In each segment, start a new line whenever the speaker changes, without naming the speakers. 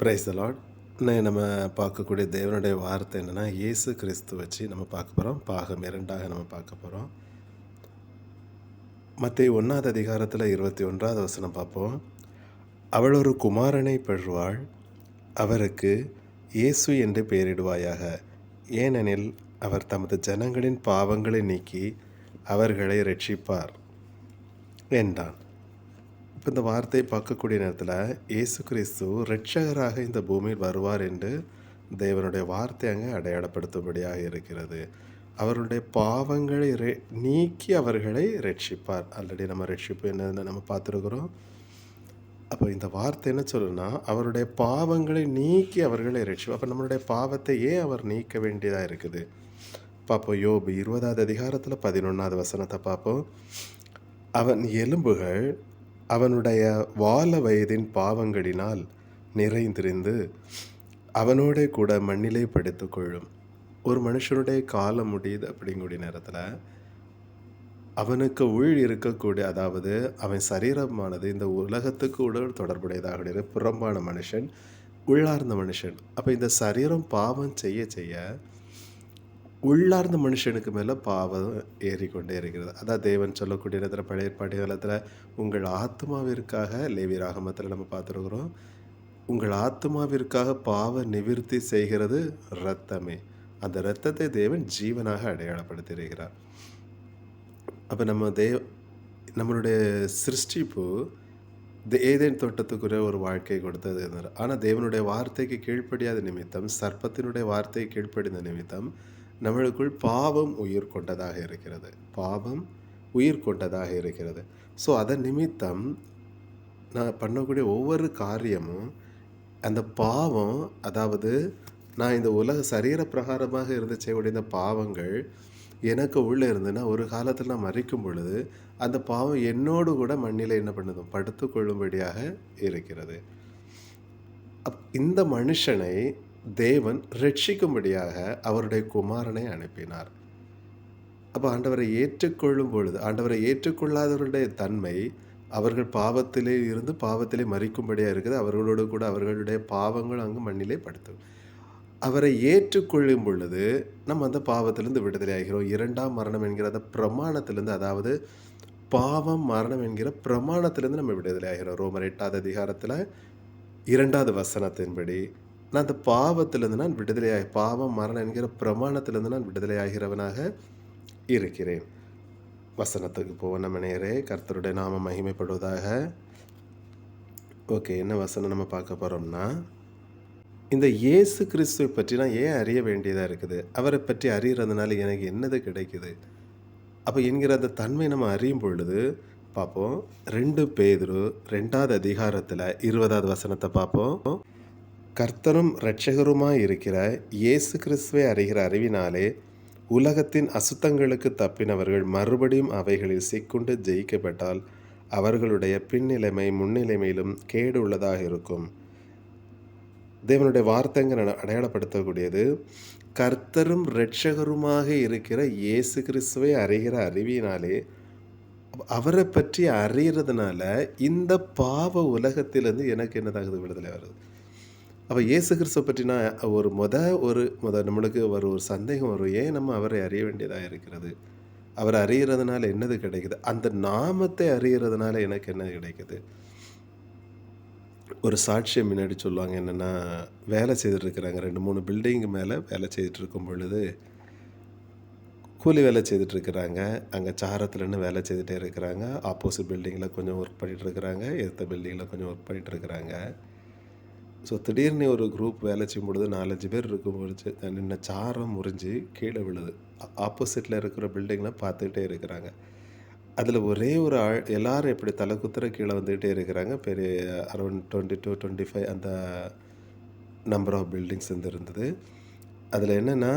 Praise the Lord. இன்னைக்கு நம்ம பார்க்கக்கூடிய தேவனுடைய வார்த்தை என்னென்னா, இயேசு கிறிஸ்து வச்சு நம்ம பார்க்க போகிறோம். பாகம் 2ஆக நம்ம பார்க்க போகிறோம். மத்தேயு 1வது அதிகாரத்தில் 21வது வசனம் பார்ப்போம். அவள் ஒரு குமாரனை பெறுவாள், அவருக்கு இயேசு என்று பெயரிடுவாயாக, ஏனெனில் அவர் தமது ஜனங்களின் பாவங்களை நீக்கி அவர்களை ரட்சிப்பார் என்றான். இப்போ இந்த வார்த்தையை பார்க்கக்கூடிய நேரத்தில் இயேசு கிறிஸ்து இரட்சகராக இந்த பூமியில் வருவார் என்று தேவனுடைய வார்த்தை அங்கே அடையாளப்படுத்தும்படியாக இருக்கிறது. அவருடைய பாவங்களை நீக்கி அவர்களை ரட்சிப்பார். ஆல்ரெடி நம்ம ரட்சிப்பு என்னன்னு நம்ம பார்த்துருக்குறோம். அப்போ இந்த வார்த்தை என்ன சொல்லுன்னா, அவருடைய பாவங்களை நீக்கி அவர்களை ரட்சிப்பார். அப்போ நம்மளுடைய பாவத்தை ஏன் அவர் நீக்க வேண்டியதாக இருக்குது பார்ப்போம். யோபு 20வது அதிகாரத்தில் 11வது வசனத்தை பார்ப்போம். அவன் எலும்புகள் அவனுடைய வால வயதின் பாவங்களினால் நிறைந்திருந்து அவனோட கூட மண்ணிலே படுத்து கொள்ளும். ஒரு மனுஷனுடைய காலம் முடியுது அப்படிங்கூடிய நேரத்தில் அவனுக்கு உள் இருக்கக்கூடிய, அதாவது அவன் சரீரமானது இந்த உலகத்துக்கு உடல் தொடர்புடையதாக புறம்பான மனுஷன், உள்ளார்ந்த மனுஷன். அப்போ இந்த சரீரம் பாவம் செய்ய செய்ய உள்ளார்ந்த மனுஷனுக்கு மேலே பாவம் ஏறிக்கொண்டே இருக்கிறது. அதான் தேவன் சொல்லக்கூடிய இடத்துல பழைய ஏற்பாட்டு காலத்தில் உங்கள் ஆத்மாவிற்காக லேவியராகமத்தில் நம்ம பார்த்துருக்குறோம். உங்கள் ஆத்மாவிற்காக பாவ நிவிர்த்தி செய்கிறது இரத்தமே. அந்த இரத்தத்தை தேவன் ஜீவனாக அடையாளப்படுத்தியிருக்கிறார். அப்போ நம்மளுடைய சிருஷ்டிப்பு ஏதேன் தோட்டத்துக்குரிய ஒரு வாழ்க்கை கொடுத்தது இருந்தார். ஆனால் தேவனுடைய வார்த்தைக்கு கீழ்ப்படியாத நிமித்தம், சர்ப்பத்தினுடைய வார்த்தையை கீழ்ப்படிந்த நிமித்தம் நம்மளுக்குள் பாவம் உயிர் கொண்டதாக இருக்கிறது. பாவம் உயிர் கொண்டதாக இருக்கிறது. ஸோ அதன் நிமித்தம் நான் பண்ணக்கூடிய ஒவ்வொரு காரியமும் அந்த பாவம், அதாவது நான் இந்த உலக சரீர பிரகாரமாக இருந்து செய்யக்கூடிய இந்த பாவங்கள் எனக்கு உள்ளே இருந்துன்னா ஒரு காலத்தில் நான் மறிக்கும் பொழுது அந்த பாவம் என்னோடு கூட மண்ணில் என்ன பண்ணுது, படுத்து கொள்ளும்படியாக இருக்கிறது. இந்த மனுஷனை தேவன் ரட்சிக்கும்படியாக அவருடைய குமாரனை அனுப்பினார். அப்போ ஆண்டவரை ஏற்றுக்கொள்ளும் பொழுது, ஆண்டவரை ஏற்றுக்கொள்ளாதவருடைய தன்மை அவர்கள் பாவத்திலே இருந்து பாவத்திலே மறிக்கும்படியாக இருக்குது. அவர்களோடு கூட அவர்களுடைய பாவங்கள் அங்கு மண்ணிலே படுத்தும். அவரை ஏற்றுக்கொள்ளும் பொழுது நம்ம அந்த பாவத்திலிருந்து விடுதலை ஆகிறோம். 2ஆம் மரணம் என்கிற அந்த பிரமாணத்திலிருந்து, அதாவது பாவம் மரணம் என்கிற பிரமாணத்திலிருந்து நம்ம விடுதலை ஆகிறோம். ரோமர் 8வது அதிகாரத்தில் 2வது வசனத்தின்படி நான் அந்த பாவத்திலிருந்து நான் விடுதலையாகி, பாவம் மரணம் என்கிற பிரமாணத்திலிருந்து நான் விடுதலை ஆகிறவனாக இருக்கிறேன். வசனத்துக்கு போவோம் நம்ம நேரே. கர்த்தருடைய நாமம் மகிமைப்படுவதாக. ஓகே, என்ன வசனம் நம்ம பார்க்க போகிறோம்னா, இந்த இயேசு கிறிஸ்துவை பற்றி நான் ஏன் அறிய வேண்டியதாக இருக்குது, அவரை பற்றி அறியறதுனால எனக்கு என்னது கிடைக்குது அப்போ என்கிற அந்த தன்மை நம்ம அறியும் பொழுது பார்ப்போம். 2 பேதுரு 2வது அதிகாரத்தில் 20வது வசனத்தை பார்ப்போம். கர்த்தரும் இரட்சகருமாய் இருக்கிற இயேசு கிறிஸ்துவை அறிகிற அறிவினாலே உலகத்தின் அசுத்தங்களுக்கு தப்பினவர்கள் மறுபடியும் அவைகளில் சிக்குண்டு ஜெயிக்கப்பட்டால் அவர்களுடைய பின்னிலைமை முன்னிலைமையிலும் கேடு உள்ளதாக இருக்கும். தேவனுடைய வார்த்தைங்க அடையாளப்படுத்தக்கூடியது கர்த்தரும் இரட்சகருமாக இருக்கிற இயேசு கிறிஸ்துவை அறிகிற அறிவினாலே. அவரை பற்றி அறியறதுனால இந்த பாவ உலகத்திலேருந்து எனக்கு என்னதாகுது, விடுதலை வருது. அப்போ இயேசு கிறிஸ்துவை பற்றி நான் ஒரு நம்மளுக்கு ஒரு சந்தேகம் வரும். ஏன் நம்ம அவரை அறிய வேண்டியதாக இருக்கிறது, அவரை அறியறதுனால என்னது கிடைக்குது, அந்த நாமத்தை அறியறதுனால எனக்கு என்ன கிடைக்குது. ஒரு சாட்சியம் முன்னாடி சொல்லுவாங்க. என்னென்னா, வேலை செய்துட்ருக்குறாங்க, 2-3 பில்டிங்கு மேலே வேலை செய்துட்டு இருக்கும் பொழுது கூலி வேலை செய்துட்ருக்குறாங்க. அங்கே சாரத்துலன்னு வேலை செய்துகிட்டே இருக்கிறாங்க. ஆப்போசிட் பில்டிங்கில் கொஞ்சம் ஒர்க் பண்ணிகிட்ருக்குறாங்க, எதிர்த்த பில்டிங்கில் கொஞ்சம் ஒர்க் பண்ணிகிட்ருக்குறாங்க. ஸோ திடீர்னு ஒரு குரூப் வேலை செய்யும் பொழுது 4-5 பேர் இருக்கும்பொழுது நின்ன சாரம் முறிஞ்சு கீழே விழுது. ஆப்போசிட்டில் இருக்கிற பில்டிங்கில் பார்த்துக்கிட்டே இருக்கிறாங்க. அதில் ஒரே ஒரு ஆள், எல்லோரும் எப்படி தலை குத்துற கீழே வந்துக்கிட்டே இருக்கிறாங்க. பெரிய அரௌண்ட் 22-25 அந்த நம்பர் ஆஃப் பில்டிங்ஸ் இருந்தது. அதில் என்னென்னா,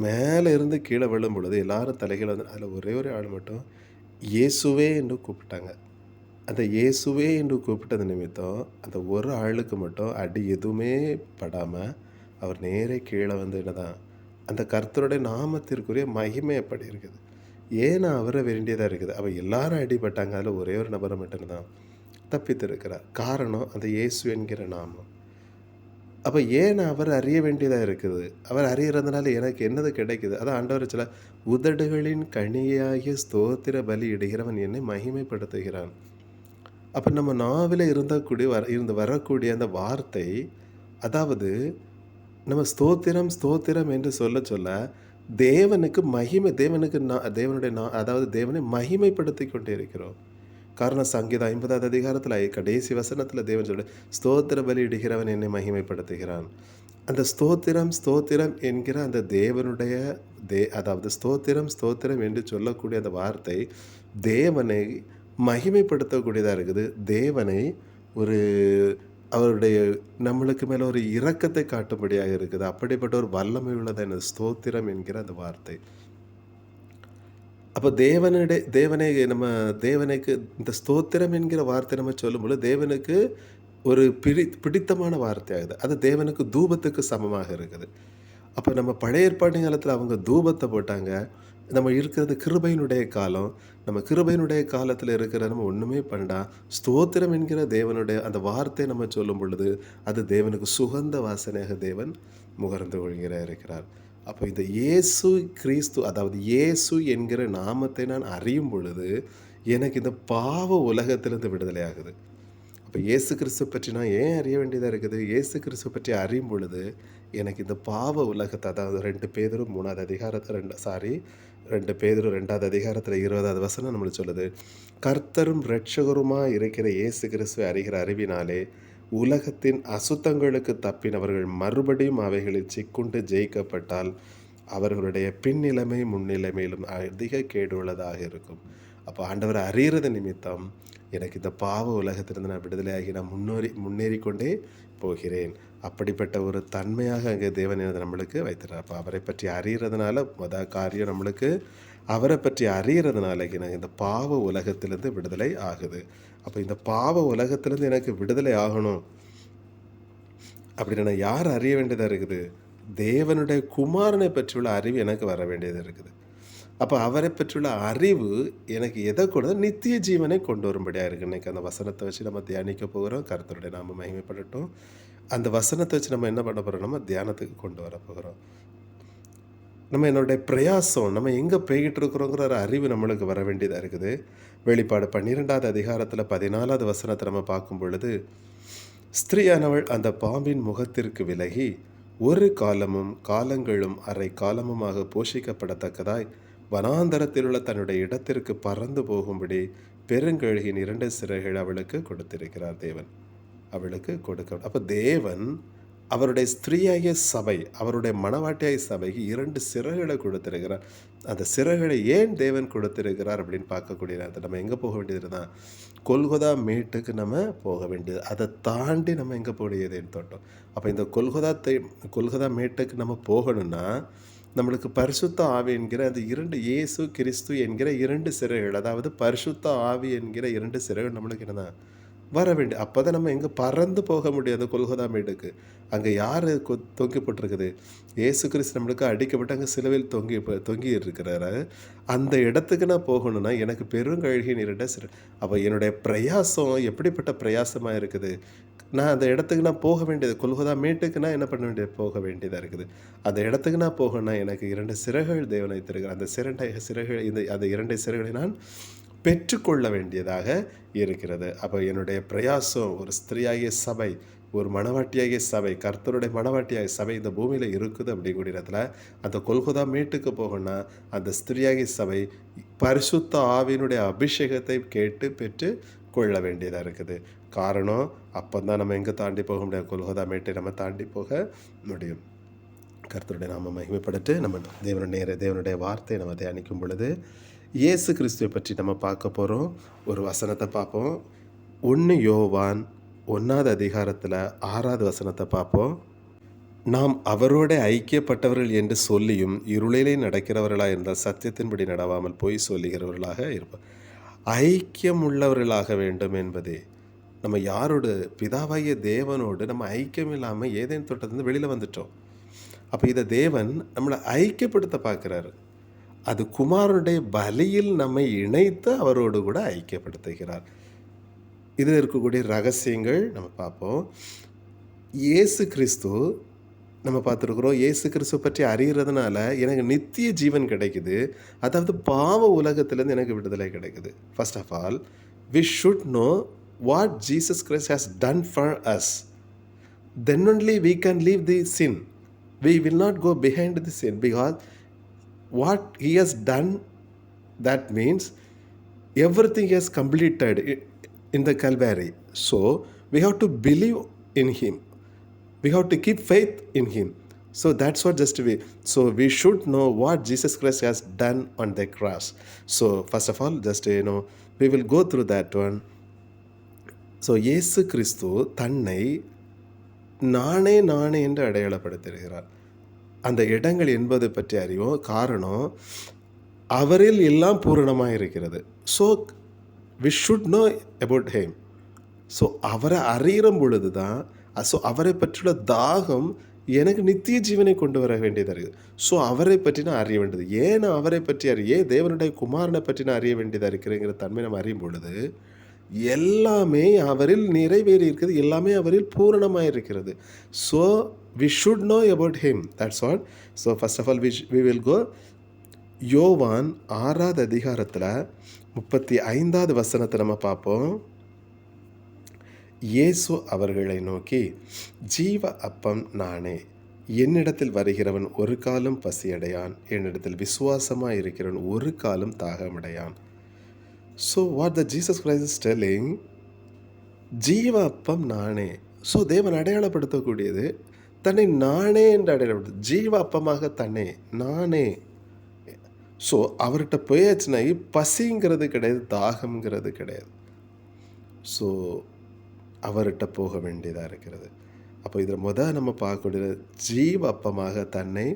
மேலே இருந்து கீழே விழும் பொழுது எல்லோரும் தலைகீழ வந்து அதில் ஒரே ஒரு ஆள் மட்டும் இயேசுவே என்று கூப்பிட்டாங்க. அந்த இயேசுவே என்று கூப்பிட்டது நிமித்தம் அந்த ஒரு ஆளுக்கு மட்டும் அடி எதுவுமே படாமல் அவர் நேரே கீழே வந்து என்னதான் அந்த கர்த்தருடைய நாமத்திற்குரிய மகிமை அப்படி இருக்குது. ஏன்னா அவரை வேண்டியதாக இருக்குது. அவள் எல்லாரும் அடிபட்டாங்க, அதில் ஒரே ஒரு நபரை மட்டும்தான் தப்பித்திருக்கிறார். காரணம் அந்த இயேசு என்கிற நாமம். அப்போ ஏன் நான் அவர் அறிய வேண்டியதாக இருக்குது? அவர் அறியறதுனால எனக்கு என்னது கிடைக்குது? அதான் ஆண்டவர் சில உதடுகளின் கனியாகிய ஸ்தோத்திர பலி இடுகிறவன் என்னை மகிமைப்படுத்துகிறான். அப்போ நம்ம நாவில இருந்து வரக்கூடிய அந்த வார்த்தை, அதாவது நம்ம ஸ்தோத்திரம், ஸ்தோத்திரம் என்று சொல்ல சொல்ல தேவனுக்கு மகிமை தேவனுக்கு தேவனுடைய அதாவது தேவனை மகிமைப்படுத்திக் கொண்டே இருக்கிறோம். காரணம் சங்கீதம் 50வது அதிகாரத்தில கடைசி வசனத்தில தேவன் "ஸ்தோத்திர பலியிடுகிறவன் என்னை மகிமைப்படுத்துகிறான்." அந்த ஸ்தோத்திரம், ஸ்தோத்திரம் என்கிற அந்த தேவனுடைய அதாவது ஸ்தோத்திரம், ஸ்தோத்திரம் என்று சொல்லக்கூடிய அந்த வார்த்தை தேவனை மகிமைப்படுத்தக்கூடியதா இருக்குது. தேவனை ஒரு அவருடைய நம்மளுக்கு மேல ஒரு இரக்கத்தை காட்டும்படியாக இருக்குது. அப்படிப்பட்ட ஒரு வல்லமை உள்ளதான ஸ்தோத்திரம் என்கிற அந்த வார்த்தை. அப்ப தேவனுக்கு இந்த ஸ்தோத்திரம் என்கிற வார்த்தை நம்ம சொல்லும்பொழுது, தேவனுக்கு ஒரு பிடித்தமான வார்த்தையாகுது. அது தேவனுக்கு தூபத்துக்கு சமமாக இருக்குது. அப்ப நம்ம பழைய ஏற்பாட்டு காலத்துல அவங்க தூபத்த போட்டாங்க. நம்ம இருக்கிறது கிருபையினுடைய காலம். நம்ம கிருபையினுடைய காலத்துல இருக்கிற நம்ம ஒண்ணுமே வேண்டாம். ஸ்தோத்திரம் என்கிற தேவனுடைய அந்த வார்த்தையை நம்ம சொல்லும் பொழுது, அது தேவனுக்கு சுகந்த வாசனையாக தேவன் முகர்ந்து இருக்கிறார். அப்போ இந்த இயேசு கிறிஸ்து, அதாவது இயேசு என்கிற நாமத்தை நான் அறியும் பொழுது, எனக்கு இந்த பாவ உலகத்திலிருந்து விடுதலை ஆகுது. அப்போ இயேசு கிறிஸ்துவ பற்றி நான் ஏன் அறிய வேண்டியதா இருக்குது? இயேசு கிறிஸ்துவ பற்றி அறியும் பொழுது, எனக்கு இந்த பாவ உலகத்தை, அதாவது 2 பேதுரு 3வது அதிகாரத்துல 2 பேதுரு 2வது அதிகாரத்தில 20வது வசனம் நம்மளுக்கு சொல்லுது. கர்த்தரும் இரட்சகருமாய் இருக்கிற இயேசு கிறிஸ்துவை அறிகிற அறிவினாலே உலகத்தின் அசுத்தங்களுக்கு தப்பினவர்கள் மறுபடியும் அவைகளில் சிக்குண்டு ஜெயிக்கப்பட்டால் அவர்களுடைய பின்னிலைமை முன்னிலைமையிலும் அதிக கேடுள்ளதாக இருக்கும். அப்போ ஆண்டவரை அறியறது நிமித்தம் எனக்கு இந்த பாவ உலகத்திலிருந்து நான் விடுதலையாகி நான் முன்னேறி கொண்டே போகிறேன். அப்படிப்பட்ட ஒரு தன்மையாக அங்கே தேவன் நம்மளுக்கு வைத்திருக்கிறார். அப்போ அவரை பற்றி அறியறதுனால காரியம் நம்மளுக்கு அவரை பற்றி அறியறதுனால எனக்கு இந்த பாவ உலகத்திலிருந்து விடுதலை ஆகுது. அப்போ இந்த பாவ உலகத்திலிருந்து எனக்கு விடுதலை ஆகணும் அப்படின்னு நான் யார் அறிய வேண்டியதாக இருக்குது? தேவனுடைய குமாரனை பற்றியுள்ள அறிவு எனக்கு வர வேண்டியது இருக்குது. அப்போ அவரை பற்றியுள்ள அறிவு எனக்கு எதை கொண்டு நித்திய ஜீவனை கொண்டு வரும்படியாக இருக்குது. இன்றைக்கி அந்த வசனத்தை வச்சு நம்ம தியானிக்க போகிறோம். கர்த்தருடைய நாம மகிமைப்படட்டும். அந்த வசனத்தை வச்சு நம்ம என்ன பண்ண போகிறோம்? நம்ம தியானத்துக்கு கொண்டு வர போகிறோம். நம்ம என்னுடைய பிரயாசம் நம்ம எங்கே போய்கிட்டு இருக்கிறோங்கிற ஒரு அறிவு நம்மளுக்கு வர வேண்டியதாக இருக்குது. வெளிப்பாடு 12வது அதிகாரத்தில் 14வது வசனத்தை நம்ம பார்க்கும் பொழுது, ஸ்திரீயானவள் அந்த பாம்பின் முகத்திற்கு விலகி ஒரு காலங்களும் அரை காலமுமாக போஷிக்கப்படத்தக்கதாய் வனாந்தரத்தில் உள்ள தன்னுடைய இடத்திற்கு பறந்து போகும்படி பெருங்கழுகின் 2 சிறைகள் அவளுக்கு கொடுத்திருக்கிறார். தேவன் அவளுக்கு கொடுக்க. அப்போ தேவன் அவருடைய ஸ்திரீயாகிய சபை, அவருடைய மணவாட்டியாகிய சபைக்கு 2 சிறைகளை கொடுத்திருக்கிறார். அந்த சிறைகளை ஏன் தேவன் கொடுத்திருக்கிறார் அப்படின்னு பார்க்கக்கூடிய நேரத்தில் நம்ம எங்கே போக வேண்டியதுன்னா, கொல்கொதா மேட்டுக்கு நம்ம போக வேண்டியது. அதை தாண்டி நம்ம எங்கே போடியதுன்னு தோட்டம். அப்போ இந்த கொல்கொதா மேட்டுக்கு நம்ம போகணும்னா நம்மளுக்கு பரிசுத்த ஆவி என்கிற அந்த 2 இயேசு கிறிஸ்து என்கிற 2 சிறைகள், அதாவது பரிசுத்த ஆவி என்கிற 2 சிறைகள் நம்மளுக்கு என்னதான் வர வேண்டிய. அப்போ தான் நம்ம எங்கே பறந்து போக முடியாது கொல்கொதா மேடுக்கு. அங்கே யார் தொங்கி போட்டிருக்குது? இயேசு கிறிஸ்து நம்மளுக்கு அடிக்கப்பட்டு அங்கே சிலுவையில் தொங்கி இருக்கிறாரு. அந்த இடத்துக்கு நான் போகணும்னா எனக்கு பெருங்கழுகின் 2 சிறை. அப்போ என்னுடைய பிரயாசம் எப்படிப்பட்ட பிரயாசமாக இருக்குது? நான் அந்த இடத்துக்கு நான் போக வேண்டியது, கொல்கொதா மேட்டுக்கு நான் என்ன பண்ண வேண்டியது? போக வேண்டியதாக இருக்குது. அந்த இடத்துக்கு நான் போகணும்னா எனக்கு 2 சிறைகள் தேவன் வைத்திருக்கிறார். அந்த சிறைகள் அந்த 2 சிறைகளை நான் பெற்றுக்கொள்ள வேண்டியதாக இருக்கிறது. அப்போ என்னுடைய பிரயாசம் ஒரு ஸ்திரீயாகிய சபை, ஒரு மணவாட்டியாகிய சபை, கர்த்தருடைய மணவாட்டியாகிய சபை இந்த பூமியில் இருக்குது. அப்படிங்கிற இடத்துல அந்த கொல்கொதா மேட்டுக்கு போகணும்னா அந்த ஸ்திரீயாகிய சபை பரிசுத்த ஆவியினுடைய அபிஷேகத்தை கேட்டு பெற்று கொள்ள வேண்டியதாக இருக்குது. காரணம் அப்போ தான் நம்ம எங்கே தாண்டி போக முடியாது? கொல்கொதா மேட்டை நம்ம தாண்டி போக முடியும். கர்த்தருடைய நாம மகிமைப்படட்டு. நம்ம தேவனுடைய வார்த்தையை நம்ம தியானிக்கும் பொழுது இயேசு கிறிஸ்துவை பற்றி நம்ம பார்க்க போகிறோம். ஒரு வசனத்தை பார்ப்போம். 1 யோவான் 1வது அதிகாரத்தில் 6வது வசனத்தை பார்ப்போம். நாம் அவரோட ஐக்கியப்பட்டவர்கள் என்று சொல்லியும் இருளிலே நடக்கிறவர்களாக இருந்தால் சத்தியத்தின்படி நடவாமல் பொய் சொல்லுகிறவர்களாக இருப்போம். ஐக்கியம் உள்ளவர்களாக வேண்டும் என்பதே. நம்ம யாரோடு? பிதாவாகிய தேவனோடு நம்ம ஐக்கியம் இல்லாமல் ஏதேன் தோட்டத்திலிருந்து வெளியில் வந்துட்டோம். அப்போ இதை தேவன் நம்மளை ஐக்கியப்படுத்த பார்க்குறாரு. அது குமாரனுடைய பலியில் நம்மை இணைத்து அவரோடு கூட ஐக்கியப்படுத்துகிறார். இதில் இருக்கக்கூடிய ரகசியங்கள் நம்ம பார்ப்போம். இயேசு கிறிஸ்து நம்ம பார்த்துருக்குறோம். இயேசு கிறிஸ்துவ பற்றி அறியறதுனால எனக்கு நித்திய ஜீவன் கிடைக்குது. அதாவது பாவ உலகத்திலேருந்து எனக்கு விடுதலை கிடைக்குது. First of all, we should know what Jesus Christ has done for us. Then only we can leave the sin. We will not go behind the sin, because what he has done, that means everything he has completed in the Calvary. So we have to believe in him. We have to keep faith in him. So that's what just we. So we should know what Jesus Christ has done on the cross. So first of all, just we will go through that one. So இயேசு கிறிஸ்து தன்னை நானே நானே என்று அடையாளப்படுத்துகிறார். அந்த இடங்கள் என்பது பற்றி அறிவோம். காரணம், அவரில் எல்லாம் பூரணமாக இருக்கிறது. So we should know about him. So அவரை அறிகிற பொழுது தான், ஸோ அவரை பற்றியுள்ள தாகம் எனக்கு நித்திய ஜீவனை கொண்டு வர வேண்டியதாக இருக்குது. ஸோ அவரை பற்றி நான் அறிய வேண்டியது. ஏன் நான் அவரை பற்றி ஏன் தேவனுடைய குமாரனை பற்றி நான் அறிய வேண்டியதாக இருக்கிறேங்கிற தன்மை நம்ம அறியும் பொழுது எல்லாமே அவரில் நிறைவேறி இருக்கிறது, எல்லாமே அவரில் பூரணமாக இருக்கிறது. So we should know about him. That's what. So first of all we will go யோவான் 6வது அதிகாரத்தில் 35வது வசனத்தை நம்ம பார்ப்போம். இயேசு அவர்களை நோக்கி, ஜீவ அப்பம் நானே, என்னிடத்தில் வருகிறவன் ஒரு காலம் பசியடையான், என்னிடத்தில் விசுவாசமாக இருக்கிறவன் ஒரு காலம் தாகமடையான். So what the Jesus Christ is telling, ஜீவ அப்பம் நானே. ஸோ தேவன் அடையாளப்படுத்தக்கூடியது தன்னை நானே என்று அடையாளப்படுத்து, ஜீவ அப்பமாக தன்னை நானே. ஸோ அவர்கிட்ட போயாச்சுன்னா பசிங்கிறது கிடையாது, தாகம்ங்கிறது கிடையாது. ஸோ அவர்கிட்ட போக வேண்டியதாக இருக்கிறது. அப்போ இதில் நம்ம பார்க்கக்கூடிய ஜீவ அப்பமாக தன்னை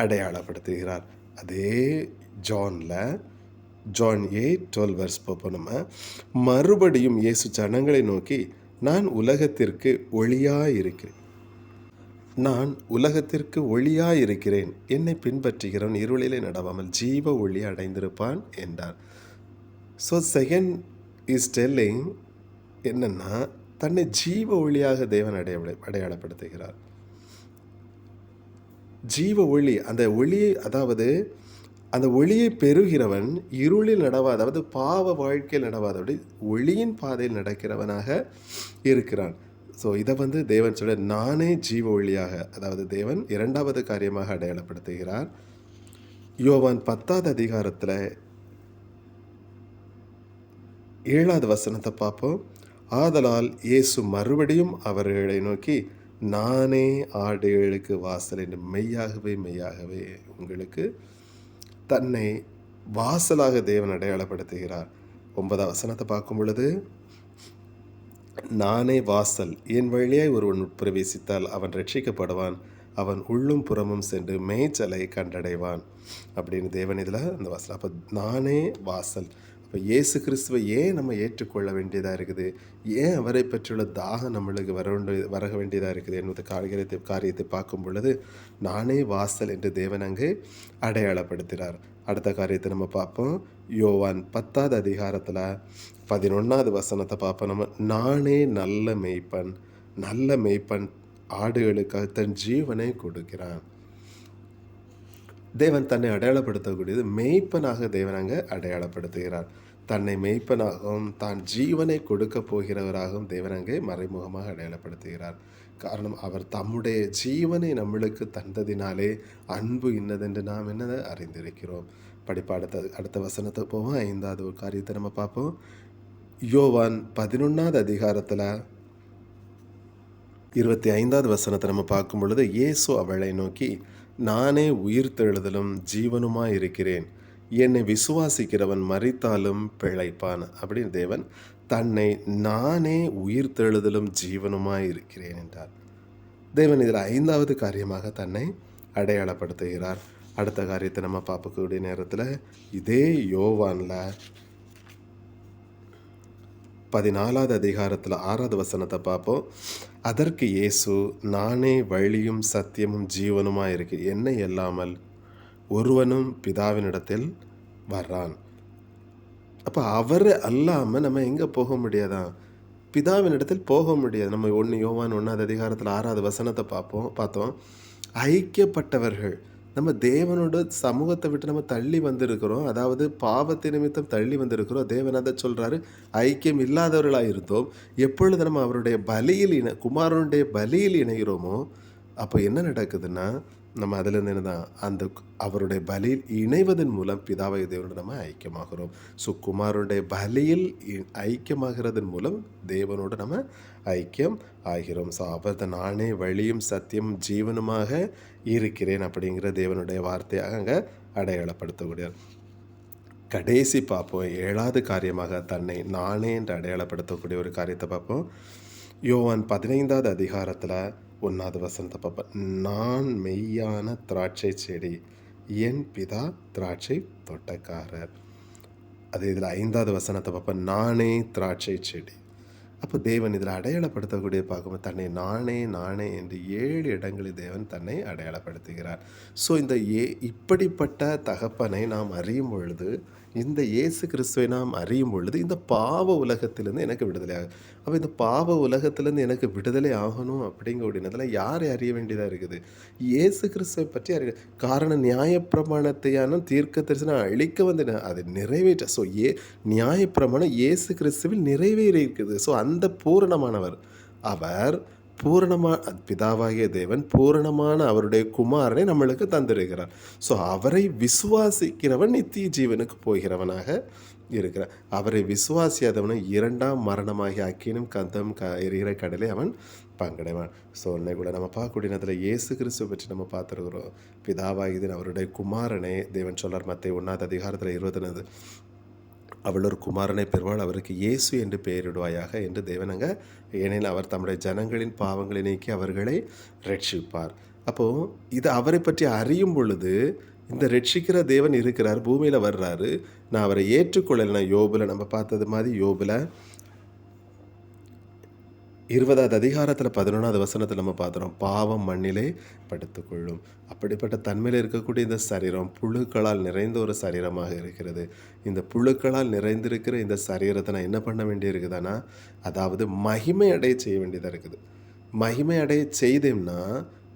அடையாளப்படுத்துகிறார். அதே ஜான் 8:12 வெர்ஸ் பார்ப்போம். நம்ம மறுபடியும் இயேசு ஜனங்களை நோக்கி, நான் உலகத்திற்கு ஒளியாயிருக்கிறேன், நான் உலகத்திற்கு ஒளியாயிருக்கிறேன், என்னை பின்பற்றுகிறவன் இருளிலே நடவாமல் ஜீவ ஒளி அடைந்திருப்பான் என்றார். ஸோ செகண்ட் இஸ் டெல்லிங் என்னன்னா, தன்னை ஜீவ ஒளியாக தேவன் அடையாளப்படுத்துகிறார். ஜீவ ஒளி, அந்த ஒளியை, அதாவது அந்த ஒளியை பெறுகிறவன் இருளில் நடவாத, அதாவது பாவ வாழ்க்கையில் நடவாதபடி ஒளியின் பாதையில் நடக்கிறவனாக இருக்கிறான். ஸோ இதை தேவன் சொல்ல, நானே ஜீவ ஒளியாக, அதாவது தேவன் 2வது காரியமாக அடையாளப்படுத்துகிறார். யோவான் 10வது அதிகாரத்தில் 7வது வசனத்தை பார்ப்போம். ஆதலால் இயேசு மறுபடியும் அவர்களை நோக்கி, நானே ஆடுகளுக்கு வாசல் என்று மெய்யாகவே மெய்யாகவே உங்களுக்கு தன்னை வாசலாக தேவன் அடையாளப்படுத்துகிறார். 9வது வசனத்தை பார்க்கும் பொழுது, நானே வாசல், என் வழியாய் ஒருவன் உட்பிரவேசித்தால் அவன் ரட்சிக்கப்படுவான், அவன் உள்ளும் புறமும் சென்று மேய்ச்சலை கண்டடைவான் அப்படின்னு தேவன் இதில் அந்த வாசல். அப்போ நானே வாசல். அப்போ இயேசு கிறிஸ்துவை ஏன் நம்ம ஏற்றுக்கொள்ள வேண்டியதாக இருக்குது, ஏன் அவரை பற்றியுள்ள தாகம் நம்மளுக்கு வர வேண்டியதாக இருக்குது என்பது காரியத்தை பார்க்கும் பொழுது, நானே வாசல் என்று தேவன் அங்கு அடையாளப்படுத்துகிறார். அடுத்த காரியத்தை நம்ம பார்ப்போம். யோவான் 10வது அதிகாரத்தில் 11வது வசனத்தை பார்ப்போம். நம்ம, நானே நல்ல மேய்ப்பன், நல்ல மேய்ப்பன் ஆடுகளுக்காக தன் ஜீவனை கொடுக்கிறான். தேவன் தன்னை அடையாளப்படுத்தக்கூடியது மேய்ப்பனாக தேவன் அங்கே அடையாளப்படுத்துகிறார். தன்னை மேய்ப்பனாகவும் தான் ஜீவனை கொடுக்க போகிறவராகவும் தேவன் அங்கே மறைமுகமாக அடையாளப்படுத்துகிறார். காரணம், அவர் தம்முடைய ஜீவனை நம்மளுக்கு தந்ததினாலே அன்பு இன்னதென்று நாம் என்னதை அறிந்திருக்கிறோம். அடுத்த வசனத்தை போவோம். 5வது ஒரு காரியத்தை நம்ம பார்ப்போம். யோவான் 11வது அதிகாரத்தில் 25வது வசனத்தை நம்ம பார்க்கும் பொழுது, இயேசு அவளை நோக்கி, நானே உயிர்த்தெழுதலும் ஜீவனுமாய் இருக்கிறேன், என்னை விசுவாசிக்கிறவன் மரித்தாலும் பிழைப்பான் அப்படின்னு தேவன் தன்னை நானே உயிர்த்தெழுதலும் ஜீவனுமாய் இருக்கிறேன் என்றார். தேவன் இதில் 5வது காரியமாக தன்னை அடையாளப்படுத்துகிறார். அடுத்த காரியத்தை நம்ம பார்க்கக்கூடிய நேரத்தில் இதே யோவானில் 14வது அதிகாரத்தில் 6வது வசனத்தை பார்ப்போம். அதற்கு இயேசு, நானே வழியும் சத்தியமும் ஜீவனுமாக இருக்கு, என்னை இல்லாமல் ஒருவனும் பிதாவினிடத்தில் வர்றான். அப்போ அவர் அல்லாமல் நம்ம எங்கே போக முடியாதான்? பிதாவினிடத்தில் போக முடியாது. நம்ம 1 யோவான் 1வது அதிகாரத்தில் 6வது வசனத்தை பார்த்தோம். ஐக்கியப்பட்டவர்கள். நம்ம தேவனோட சமூகத்தை விட்டு நம்ம தள்ளி வந்திருக்கிறோம். அதாவது பாவத்தின் நிமித்தம் தள்ளி வந்திருக்கிறோம். தேவன் அதை சொல்றாரு. ஐக்கியம் இல்லாதவர்களாக இருந்தோம். எப்பொழுது நம்ம அவருடைய பலியில் குமாரனுடைய பலியில் இணைகிறோமோ, அப்போ என்ன நடக்குதுன்னா, நம்ம அதிலிருந்து என்னதான் அவருடைய பலியில் இணைவதன் மூலம் பிதாவை தேவனோடு நம்ம ஐக்கியமாகிறோம். ஸோ குமாரனுடைய பலியில் ஐக்கியமாகிறதன் மூலம் தேவனோடு நம்ம ஐக்கியம் ஆகிறோம். ஸோ அவர் நானே வழியும் சத்தியமும் ஜீவனுமாக இருக்கிறேன் அப்படிங்கிற தேவனுடைய வார்த்தையாக அங்கே அடையாளப்படுத்தக்கூடிய கடைசி பார்ப்போம். 7வது காரியமாக தன்னை நானே என்று அடையாளப்படுத்தக்கூடிய ஒரு காரியத்தை பார்ப்போம். யோவான் 15வது அதிகாரத்தில் 1வது வசனத்தை பார்ப்போம். நான் மெய்யான திராட்சை செடி, என் பிதா திராட்சை தோட்டக்காரர். அதே இதில் 5வது வசனத்தை பார்ப்போம். நானே திராட்சை செடி. அப்போ தேவன் இதில் அடையாளப்படுத்தக்கூடிய பார்க்கும்போது தன்னை நானே என்று 7 இடங்களில் தேவன் தன்னை அடையாளப்படுத்துகிறார். ஸோ இப்படிப்பட்ட தகப்பனை நாம் அறியும் பொழுது, இந்த இயேசு கிறிஸ்துவை நாம் அறியும் பொழுது, இந்த பாவ உலகத்திலேருந்து எனக்கு விடுதலை ஆகும். அப்போ இந்த பாவ உலகத்திலேருந்து எனக்கு விடுதலை ஆகணும் அப்படிங்கிறதுல யாரை அறிய வேண்டியதாக இருக்குது? இயேசு கிறிஸ்துவை பற்றி அறிய. காரணம், நியாயப்பிரமாணத்தையான தீர்க்க தரிசனம் அழிக்க வந்து அதை நிறைவேற்ற. ஸோ நியாயப்பிரமாணம் இயேசு கிறிஸ்துவில் நிறைவேறி இருக்குது. ஸோ அந்த பூரணமானவர் அவர் பிதாவாகிய தேவன் பூரணமான அவருடைய குமாரனை நம்மளுக்கு தந்திருக்கிறார். ஸோ அவரை விசுவாசிக்கிறவன் நித்திய ஜீவனுக்கு போகிறவனாக இருக்கிறார். அவரை விசுவாசியாதவனை 2ஆம் மரணமாகிய அக்கினும் கந்தம் எரிகிற கடலை அவன் பங்கடைவான். ஸோ இன்னைக்கு கூட நம்ம பார்க்கக்கூடியதில் இயேசு கிறிஸ்துவை பற்றி நம்ம பார்த்துருக்குறோம். பிதாவாகியதன் அவருடைய குமாரனை தேவன் சொல்றார். மத்தேயு 1வது அதிகாரத்தில் 20 அவள் ஒரு குமாரனை பெறுவாள், அவருக்கு இயேசு என்று பெயரிடுவாயாக என்று தேவனங்க. ஏனெனில் அவர் தம்முடைய ஜனங்களின் பாவங்களை நீக்கி அவர்களை ரட்சிப்பார். அப்போது இது அவரை பற்றி அறியும் பொழுது, இந்த ரட்சிக்கிற தேவன் இருக்கிறார், பூமியில் வர்றாரு, நான் அவரை ஏற்றுக்கொள்ளலைன்னா, யோபில் நம்ம பார்த்தது மாதிரி யோபில் 20வது அதிகாரத்தில் 11வது வசனத்தில் நம்ம பார்த்துறோம். பாவம் மண்ணிலே படுத்துக்கொள்ளும். அப்படிப்பட்ட தன்மையில் இருக்கக்கூடிய இந்த சரீரம் புழுக்களால் நிறைந்த ஒரு சரீரமாக இருக்கிறது. இந்த புழுக்களால் நிறைந்திருக்கிற இந்த சரீரத்தை நான் என்ன பண்ண வேண்டியிருக்குதுன்னா, அதாவது மகிமை அடைய செய்ய வேண்டியதாக இருக்குது. மகிமை அடைய செய்தேன்னா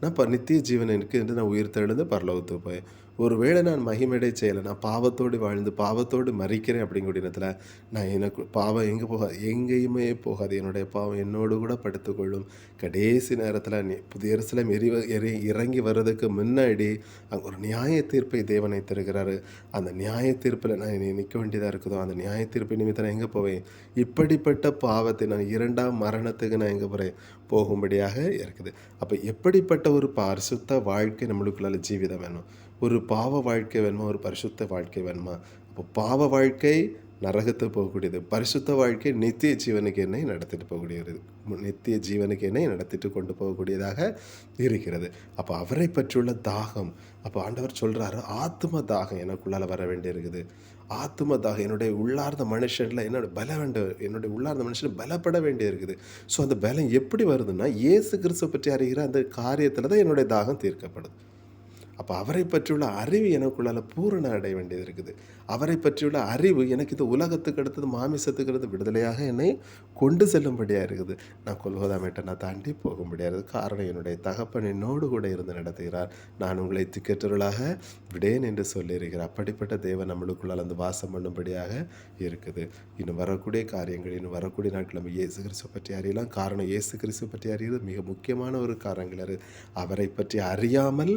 நான் இப்போ நித்திய ஜீவன் இருக்குது என்று நான் உயிர் தெழுந்து பரலோகத்துக்கு போய், ஒருவேளை நான் மகிமையடை செய்யலை, நான் பாவத்தோடு வாழ்ந்து பாவத்தோடு மறிக்கிறேன் அப்படிங்கிற இடத்துல நான் எனக்கு பாவம் எங்கே போகாது, எங்கேயுமே போகாது. என்னுடைய பாவம் என்னோடு கூட படுத்துக்கொள்ளும். கடைசி நேரத்தில் புதிய எருசலேம் இறங்கி வர்றதுக்கு முன்னாடி அங்கே ஒரு நியாய தீர்ப்பை தேவனை தருகிறாரு. அந்த நியாய தீர்ப்பில் நான் நிற்க வேண்டியதாக இருக்குதோ, அந்த நியாய தீர்ப்பை நிமித்தம் நான் எங்கே போவேன்? இப்படிப்பட்ட பாவத்தை நான் 2ஆம் மரணத்துக்கு நான் எங்கே போகும்படியாக இருக்குது. அப்போ எப்படிப்பட்ட ஒரு பரிசுத்த வாழ்க்கை நம்மளுக்குள்ள ஜீவிதம் வேணும்? ஒரு பாவ வாழ்க்கை வேணுமா, ஒரு பரிசுத்த வாழ்க்கை வேணுமா? அப்போ பாவ வாழ்க்கை நரகத்துக்கு போகக்கூடியது, பரிசுத்த வாழ்க்கை நித்திய ஜீவனுக்கு என்னை நடத்திட்டு போகக்கூடியது, நித்திய ஜீவனுக்கு என்னை நடத்திட்டு கொண்டு போகக்கூடியதாக இருக்கிறது. அப்போ அவரை பற்றியுள்ள தாகம், அப்போ ஆண்டவர் சொல்கிறாரு, ஆத்ம தாகம் எனக்குள்ளால் வர வேண்டியிருக்குது. ஆத்ம தாகம், என்னுடைய உள்ளார்ந்த மனுஷனில் என்னோட பலம் வேண்டும், என்னுடைய உள்ளார்ந்த மனுஷன் பலப்பட வேண்டியிருக்குது. ஸோ அந்த பலம் எப்படி வருதுன்னா, இயேசு கிறிஸ்துவை பற்றி அறிகிற அந்த காரியத்தில் தான் என்னுடைய தாகம் தீர்க்கப்படுது. அப்போ அவரை பற்றியுள்ள அறிவு எனக்குள்ளால் பூரண அடைய வேண்டியது இருக்குது. அவரை பற்றியுள்ள அறிவு எனக்கு இந்த உலகத்துக்கு அடுத்தது மாமிசத்துக்கு அடுத்து விடுதலையாக என்னை கொண்டு செல்லும்படியாக இருக்குது. நான் கொல்கோதாமேட்டை நான் தாண்டி போகும்படியாக இருக்குது. காரணம், என்னுடைய தகப்பன் என்னோடு கூட இருந்து நடத்துகிறார். நான் உங்களை திக்கற்றவர்களாக விடேன் என்று சொல்லியிருக்கிறார். அப்படிப்பட்ட தேவன் நம்மளுக்குள்ளால் அந்த வாசம் பண்ணும்படியாக இருக்குது. இன்னும் வரக்கூடிய காரியங்கள், இன்னும் வரக்கூடிய நாட்கள் நம்ம இயேசு கிறிஸ்துவை பற்றி அறியலாம். காரணம், இயேசு கிறிஸ்துவை பற்றி அறிவது மிக முக்கியமான ஒரு காரணங்கள். அவரை பற்றி அறியாமல்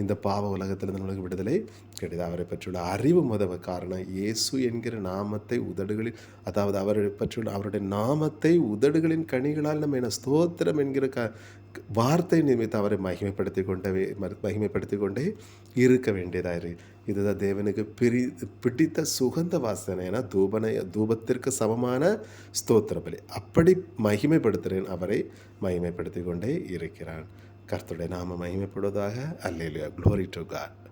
இந்த பாவ உலகத்திலிருந்து நம்மளுக்கு விடுதலை கிடையாது. அவரை பற்றியுள்ள அறிவு காரணம், இயேசு என்கிற நாமத்தை உதடுகளில், அதாவது அவரை பற்றியுள்ள அவருடைய நாமத்தை உதடுகளின் கனிகளால் நம்ம என்ன ஸ்தோத்திரம் என்கிற வார்த்தை நிமித்தம் அவரை மகிமைப்படுத்தி கொண்டே இருக்க வேண்டியதாக. இதுதான் தேவனுக்கு பிடித்த சுகந்த வாசனை. ஏன்னா தூபத்திற்கு சமமான ஸ்தோத்திர பலி. அப்படி மகிமைப்படுத்துகிறேன், அவரை மகிமைப்படுத்தி கொண்டே இருக்கிறான். கர்த்தருடைய நாம மகிமைப்படுவதாக. அல்லேலூயா. Glory to God.